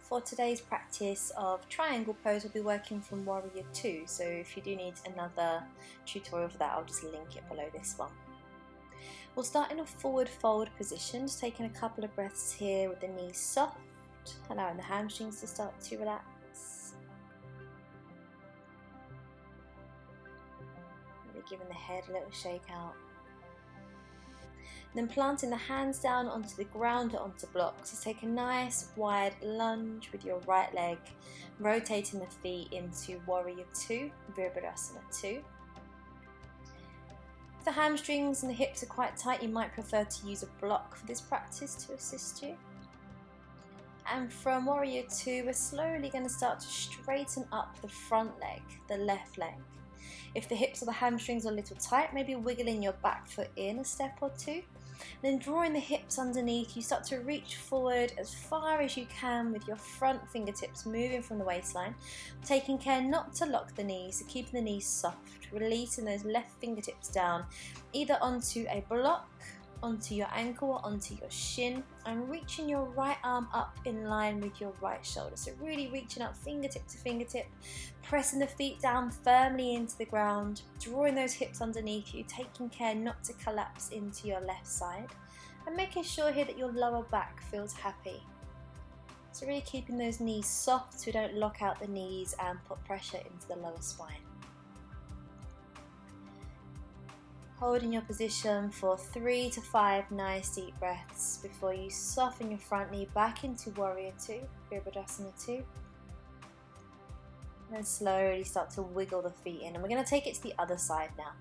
For today's practice of triangle pose, we'll be working from Warrior 2, so if you do need another tutorial for that, I'll just link it below this one. We'll start in a forward fold position, just taking a couple of breaths here with the knees soft, allowing the hamstrings to start to relax. Maybe giving the head a little shake out. Then planting the hands down onto the ground or onto blocks. So take a nice wide lunge with your right leg, rotating the feet into Warrior 2, Trikonasana 2. If the hamstrings and the hips are quite tight, you might prefer to use a block for this practice to assist you. And from Warrior 2, we're slowly going to start to straighten up the front leg, the left leg. If the hips or the hamstrings are a little tight, maybe wiggling your back foot in a step or two. Then drawing the hips underneath, you start to reach forward as far as you can with your front fingertips moving from the waistline, taking care not to lock the knees, so keeping the knees soft, releasing those left fingertips down, either onto a block, onto your ankle or onto your shin, and reaching your right arm up in line with your right shoulder. So really reaching up fingertip to fingertip, pressing the feet down firmly into the ground, drawing those hips underneath you, taking care not to collapse into your left side, and making sure here that your lower back feels happy. So really keeping those knees soft so we don't lock out the knees and put pressure into the lower spine. Holding your position for 3 to 5 nice deep breaths before you soften your front knee back into Warrior 2, Trikonasana 2. And slowly start to wiggle the feet in. And we're going to take it to the other side now.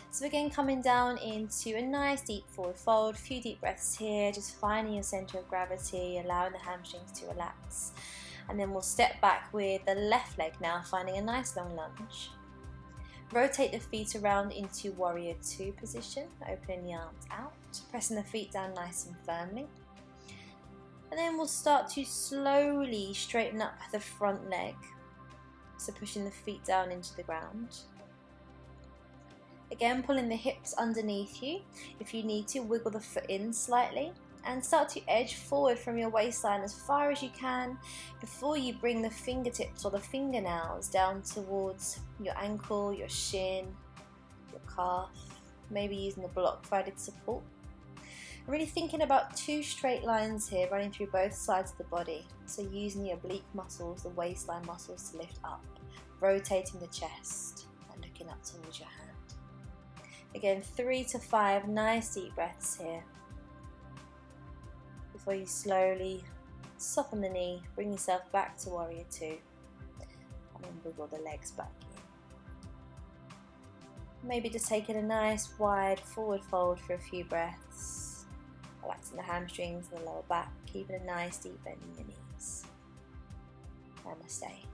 So again, coming down into a nice deep forward fold, a few deep breaths here, just finding your center of gravity, allowing the hamstrings to relax. And then we'll step back with the left leg now, finding a nice long lunge. Rotate the feet around into Warrior 2 position, opening the arms out, pressing the feet down nice and firmly. And then we'll start to slowly straighten up the front leg, so pushing the feet down into the ground. Again, pulling the hips underneath you. If you need to, wiggle the foot in slightly. And start to edge forward from your waistline as far as you can before you bring the fingertips or the fingernails down towards your ankle, your shin, your calf, maybe using the block for added support. Really thinking about 2 straight lines here running through both sides of the body. So using the oblique muscles, the waistline muscles to lift up, rotating the chest and looking up towards your hand. Again, 3 to 5 nice deep breaths here. Before you slowly soften the knee, bring yourself back to Warrior 2, and then wiggle the legs back in. Maybe just taking a nice wide forward fold for a few breaths, relaxing the hamstrings and the lower back, keeping a nice deep bend in the knees. Namaste.